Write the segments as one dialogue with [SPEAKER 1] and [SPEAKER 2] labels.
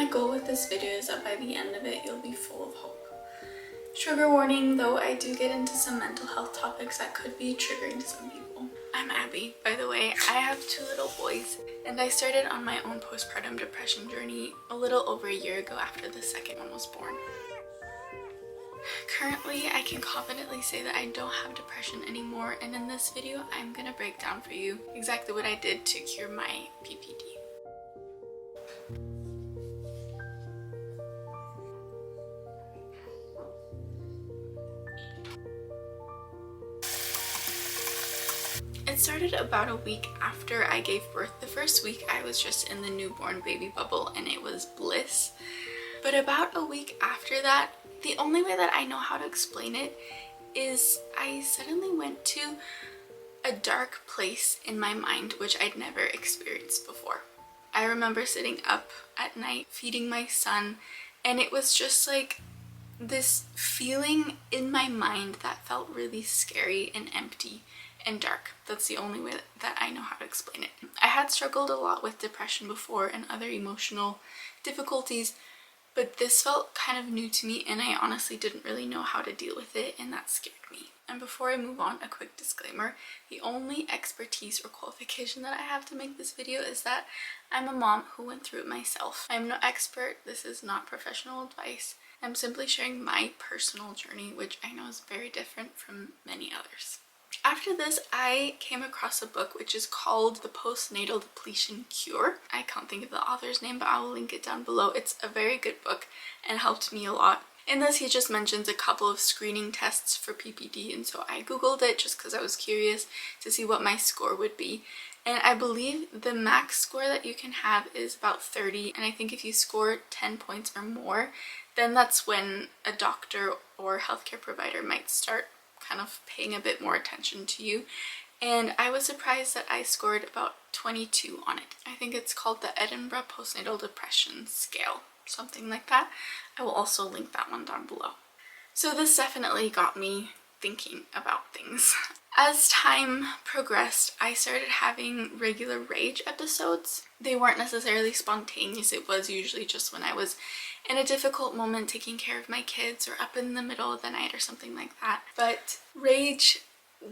[SPEAKER 1] my goal with this video is that by the end of it, you'll be full of hope. Trigger warning, though I do get into some mental health topics that could be triggering to some people. I'm Abby, by the way. I have 2 little boys, and I started on my own postpartum depression journey a little over a year ago after the second one was born. Currently, I can confidently say that I don't have depression anymore, and in this video, I'm gonna break down for you exactly what I did to cure my PPD. It started about a week after I gave birth. The first week I was just in the newborn baby bubble and it was bliss. But about a week after that, the only way that I know how to explain it is I suddenly went to a dark place in my mind which I'd never experienced before. I remember sitting up at night feeding my son, and it was just like this feeling in my mind that felt really scary and empty and dark. That's the only way that I know how to explain it. I had struggled a lot with depression before and other emotional difficulties, but this felt kind of new to me and I honestly didn't really know how to deal with it, and that scared me. And before I move on, a quick disclaimer. The only expertise or qualification that I have to make this video is that I'm a mom who went through it myself. I'm no expert. This is not professional advice. I'm simply sharing my personal journey, which I know is very different from many others. After this, I came across a book which is called The Postnatal Depletion Cure. I can't think of the author's name, but I will link it down below. It's a very good book and helped me a lot. In this, he just mentions a couple of screening tests for PPD, and so I googled it just because I was curious to see what my score would be. And I believe the max score that you can have is about 30, and I think if you score 10 points or more, then that's when a doctor or healthcare provider might start kind of paying a bit more attention to you. And I was surprised that I scored about 22 on it. I think it's called the Edinburgh Postnatal Depression Scale, something like that. I will also link that one down below. So this definitely got me thinking about things. As time progressed, I started having regular rage episodes. They weren't necessarily spontaneous. It was usually just when I was in a difficult moment taking care of my kids or up in the middle of the night or something like that. But rage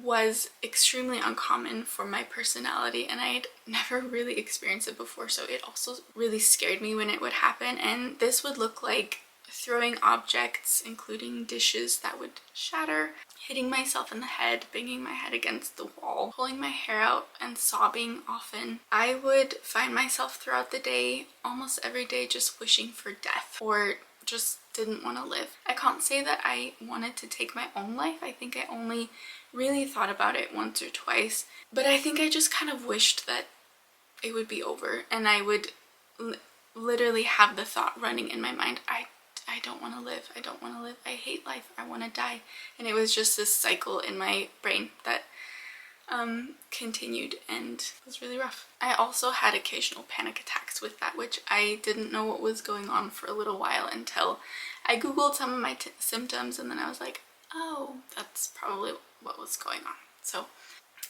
[SPEAKER 1] was extremely uncommon for my personality and I'd never really experienced it before, so it also really scared me when it would happen. And this would look like throwing objects, including dishes that would shatter, hitting myself in the head, banging my head against the wall, pulling my hair out and sobbing often. I would find myself throughout the day, almost every day, just wishing for death or just didn't want to live. I can't say that I wanted to take my own life. I think I only really thought about it once or twice, but I think I just kind of wished that it would be over, and I would literally have the thought running in my mind, I don't want to live, I don't want to live, I hate life, I want to die. And it was just this cycle in my brain that continued and was really rough. I also had occasional panic attacks with that, which I didn't know what was going on for a little while until I googled some of my symptoms, and then I was like, oh, that's probably what was going on. So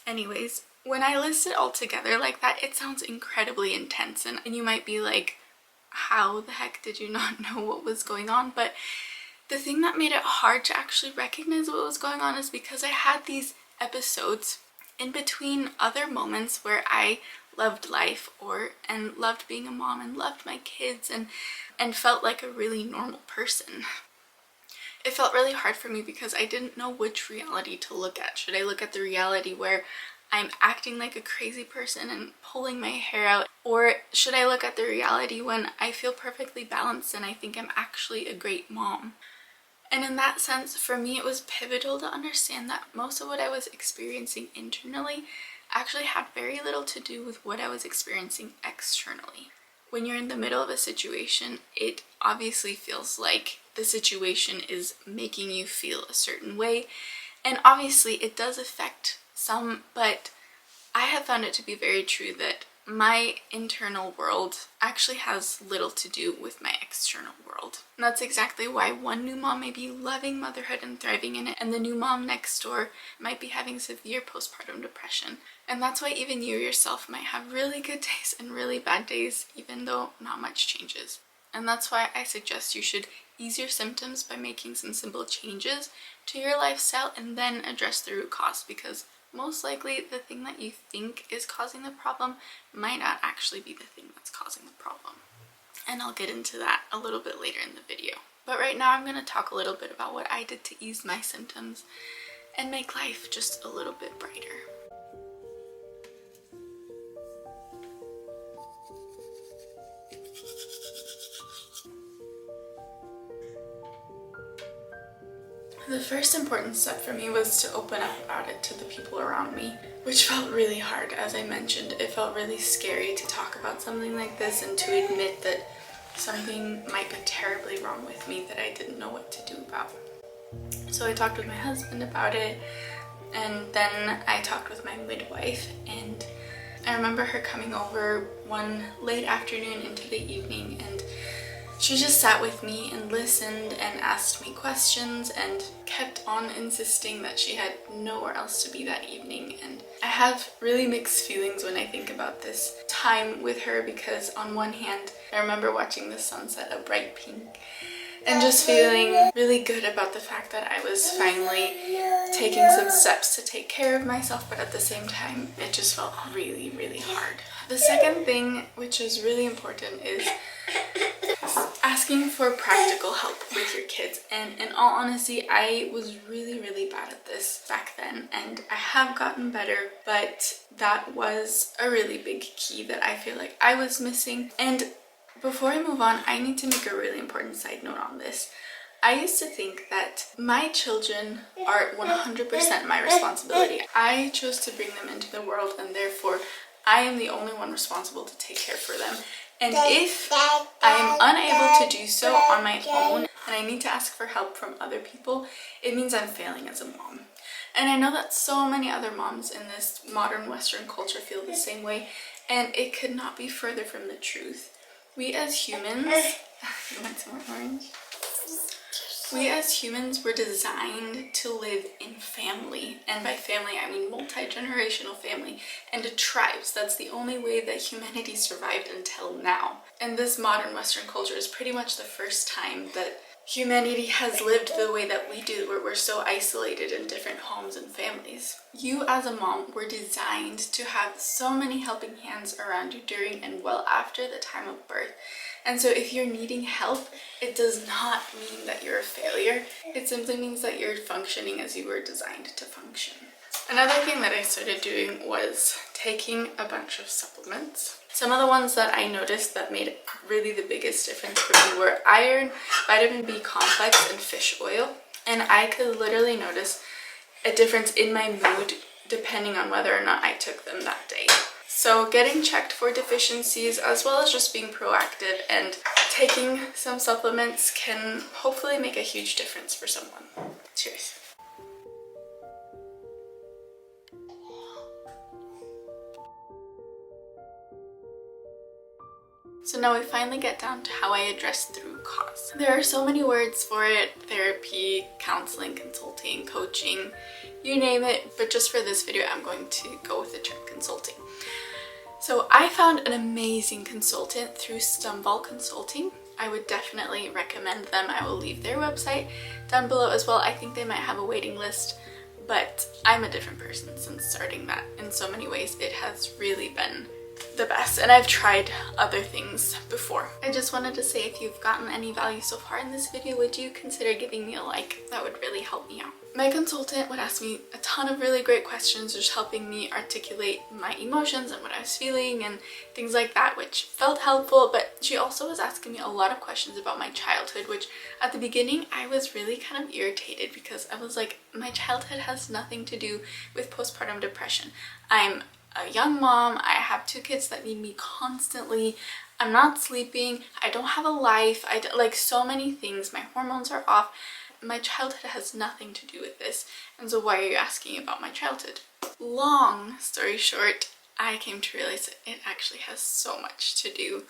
[SPEAKER 1] anyways, when I list it all together like that, it sounds incredibly intense, and you might be like, how the heck did you not know what was going on? But the thing that made it hard to actually recognize what was going on is because I had these episodes in between other moments where I loved life and loved being a mom and loved my kids and felt like a really normal person. It felt really hard for me because I didn't know which reality to look at. Should I look at the reality where I'm acting like a crazy person and pulling my hair out, or should I look at the reality when I feel perfectly balanced and I think I'm actually a great mom? And in that sense, for me, it was pivotal to understand that most of what I was experiencing internally actually had very little to do with what I was experiencing externally. When you're in the middle of a situation, it obviously feels like the situation is making you feel a certain way, and obviously it does affect some, but I have found it to be very true that my internal world actually has little to do with my external world. And that's exactly why one new mom may be loving motherhood and thriving in it, and the new mom next door might be having severe postpartum depression. And that's why even you yourself might have really good days and really bad days, even though not much changes. And that's why I suggest you should ease your symptoms by making some simple changes to your lifestyle and then address the root cause, because most likely the thing that you think is causing the problem might not actually be the thing that's causing the problem. And I'll get into that a little bit later in the video. But right now I'm going to talk a little bit about what I did to ease my symptoms and make life just a little bit brighter. The first important step for me was to open up about it to the people around me, which felt really hard. As I mentioned, it felt really scary to talk about something like this and to admit that something might be terribly wrong with me that I didn't know what to do about. So I talked with my husband about it, and then I talked with my midwife, and I remember her coming over one late afternoon into the evening, and she just sat with me and listened and asked me questions and kept on insisting that she had nowhere else to be that evening. And I have really mixed feelings when I think about this time with her, because on one hand, I remember watching the sunset a bright pink and just feeling really good about the fact that I was finally taking some steps to take care of myself, but at the same time, it just felt really, really hard. The second thing, which is really important, is asking for practical help with your kids. And in all honesty, I was really, really bad at this back then, and I have gotten better, but that was a really big key that I feel like I was missing. And before I move on, I need to make a really important side note on this. I used to think that my children are 100% my responsibility. I chose to bring them into the world, and therefore I am the only one responsible to take care for them. And if I am unable to do so on my own and I need to ask for help from other people, it means I'm failing as a mom. And I know that so many other moms in this modern Western culture feel the same way, and it could not be further from the truth. We as humans, you want some more orange? We as humans were designed to live in family, and by family I mean multi-generational family and tribes. That's the only way that humanity survived until now. And this modern Western culture is pretty much the first time that humanity has lived the way that we do, where we're so isolated in different homes and families. You as a mom were designed to have so many helping hands around you during and well after the time of birth. And so if you're needing help, it does not mean that you're a failure. It simply means that you're functioning as you were designed to function. Another thing that I started doing was taking a bunch of supplements. Some of the ones that I noticed that made really the biggest difference for me were iron, vitamin B complex, and fish oil. And I could literally notice a difference in my mood depending on whether or not I took them that day. So getting checked for deficiencies, as well as just being proactive and taking some supplements, can hopefully make a huge difference for someone. Cheers. So now we finally get down to how I address the root cause. There are so many words for it: therapy, counseling, consulting, coaching, you name it. But just for this video, I'm going to go with the term consulting. So I found an amazing consultant through Stumvoll Consulting. I would definitely recommend them. I will leave their website down below as well. I think they might have a waiting list, but I'm a different person since starting that. In so many ways, it has really been the best, and I've tried other things before. I just wanted to say, if you've gotten any value so far in this video, would you consider giving me a like? That would really help me out. My consultant would ask me a ton of really great questions, just helping me articulate my emotions and what I was feeling and things like that, which felt helpful. But she also was asking me a lot of questions about my childhood, which at the beginning I was really kind of irritated, because I was like, my childhood has nothing to do with postpartum depression. I'm a young mom, I have 2 kids that need me constantly, I'm not sleeping, I don't have a life, like so many things, my hormones are off. My childhood has nothing to do with this, and so why are you asking about my childhood? Long story short, I came to realize that it actually has so much to do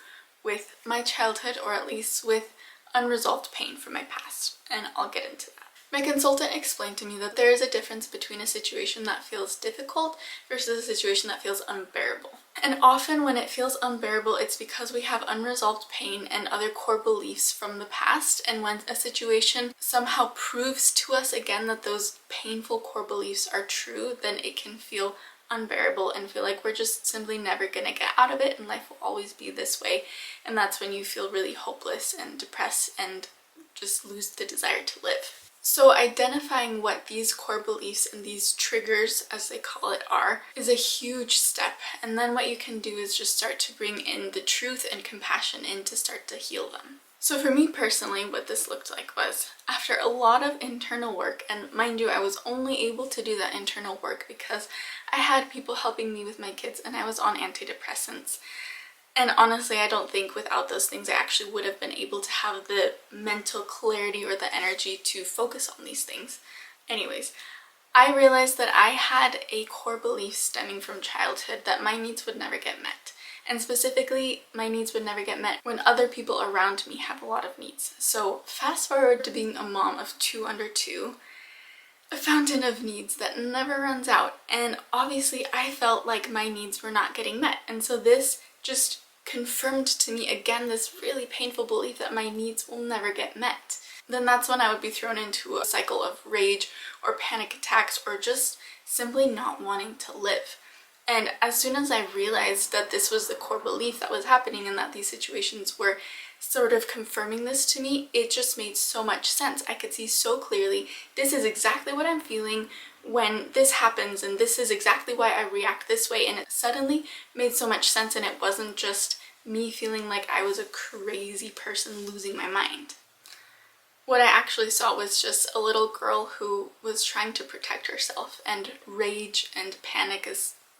[SPEAKER 1] with my childhood, or at least with unresolved pain from my past, and I'll get into that. My consultant explained to me that there is a difference between a situation that feels difficult versus a situation that feels unbearable. And often when it feels unbearable, it's because we have unresolved pain and other core beliefs from the past. And when a situation somehow proves to us again that those painful core beliefs are true, then it can feel unbearable and feel like we're just simply never gonna get out of it and life will always be this way. And that's when you feel really hopeless and depressed and just lose the desire to live. So identifying what these core beliefs and these triggers, as they call it, are, is a huge step. And then what you can do is just start to bring in the truth and compassion in to start to heal them. So for me personally, what this looked like was, after a lot of internal work, and mind you, I was only able to do that internal work because I had people helping me with my kids and I was on antidepressants. And honestly, I don't think without those things I actually would have been able to have the mental clarity or the energy to focus on these things. Anyways, I realized that I had a core belief stemming from childhood that my needs would never get met. And specifically, my needs would never get met when other people around me have a lot of needs. So fast forward to being a mom of 2 under 2, a fountain of needs that never runs out. And obviously I felt like my needs were not getting met. And so this just confirmed to me again this really painful belief that my needs will never get met. Then that's when I would be thrown into a cycle of rage or panic attacks or just simply not wanting to live. And as soon as I realized that this was the core belief that was happening and that these situations were sort of confirming this to me, it just made so much sense. I could see so clearly, this is exactly what I'm feeling when this happens and this is exactly why I react this way. And it suddenly made so much sense and it wasn't just me feeling like I was a crazy person losing my mind. What I actually saw was just a little girl who was trying to protect herself, and rage and panic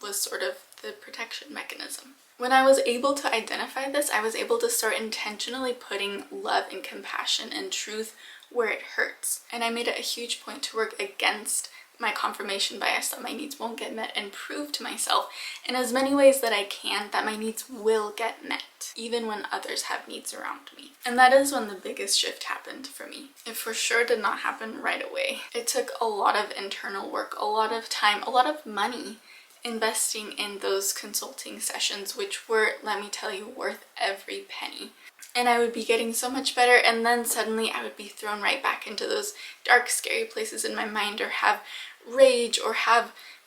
[SPEAKER 1] was sort of the protection mechanism. When I was able to identify this, I was able to start intentionally putting love and compassion and truth where it hurts. And I made it a huge point to work against my confirmation bias that my needs won't get met and prove to myself in as many ways that I can that my needs will get met, even when others have needs around me. And that is when the biggest shift happened for me. It for sure did not happen right away. It took a lot of internal work, a lot of time, a lot of money investing in those consulting sessions, which were, let me tell you, worth every penny. And I would be getting so much better, and then suddenly I would be thrown right back into those dark, scary places in my mind, or have rage, or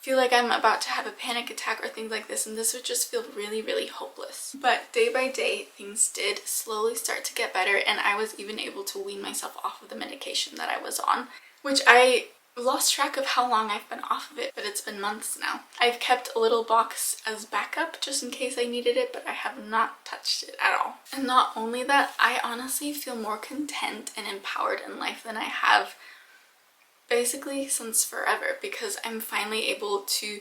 [SPEAKER 1] feel like I'm about to have a panic attack or things like this, and this would just feel really, really hopeless. But day by day, things did slowly start to get better, and I was even able to wean myself off of the medication that I was on, which I lost track of how long I've been off of it, but it's been months now. I've kept a little box as backup just in case I needed it, but I have not touched it at all. And not only that, I honestly feel more content and empowered in life than I have basically since forever, because I'm finally able to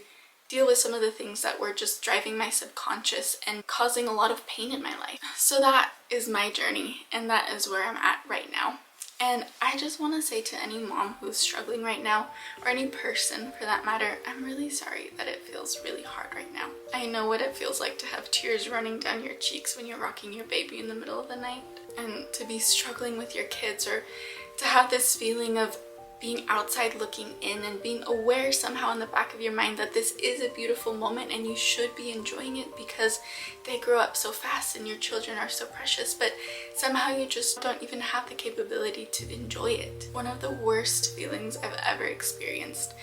[SPEAKER 1] deal with some of the things that were just driving my subconscious and causing a lot of pain in my life. So that is my journey, and that is where I'm at right now. And I just want to say to any mom who's struggling right now, or any person for that matter, I'm really sorry that it feels really hard right now. I know what it feels like to have tears running down your cheeks when you're rocking your baby in the middle of the night, and to be struggling with your kids, or to have this feeling of being outside looking in and being aware somehow in the back of your mind that this is a beautiful moment and you should be enjoying it because they grow up so fast and your children are so precious, but somehow you just don't even have the capability to enjoy it. One of the worst feelings I've ever experienced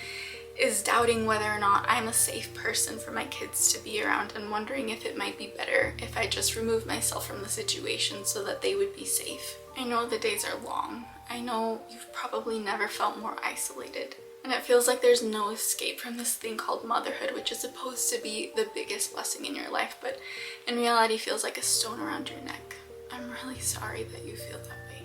[SPEAKER 1] is doubting whether or not I'm a safe person for my kids to be around, and wondering if it might be better if I just remove myself from the situation so that they would be safe. I know the days are long. I know you've probably never felt more isolated. And it feels like there's no escape from this thing called motherhood, which is supposed to be the biggest blessing in your life, but in reality feels like a stone around your neck. I'm really sorry that you feel that way.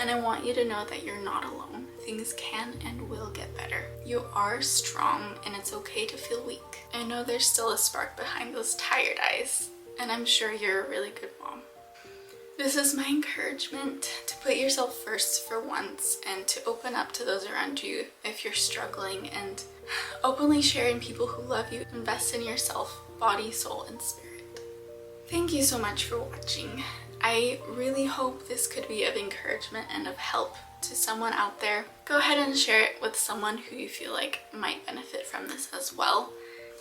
[SPEAKER 1] And I want you to know that you're not alone. Things can and will get better. You are strong, and it's okay to feel weak. I know there's still a spark behind those tired eyes, and I'm sure you're a really good mom. This is my encouragement to put yourself first for once, and to open up to those around you if you're struggling, and openly share in people who love you. Invest in yourself, body, soul, and spirit. Thank you so much for watching. I really hope this could be of encouragement and of help to someone out there. Go ahead and share it with someone who you feel like might benefit from this as well.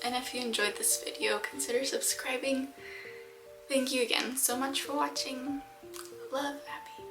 [SPEAKER 1] And if you enjoyed this video, consider subscribing. Thank you again so much for watching. Love, Abby.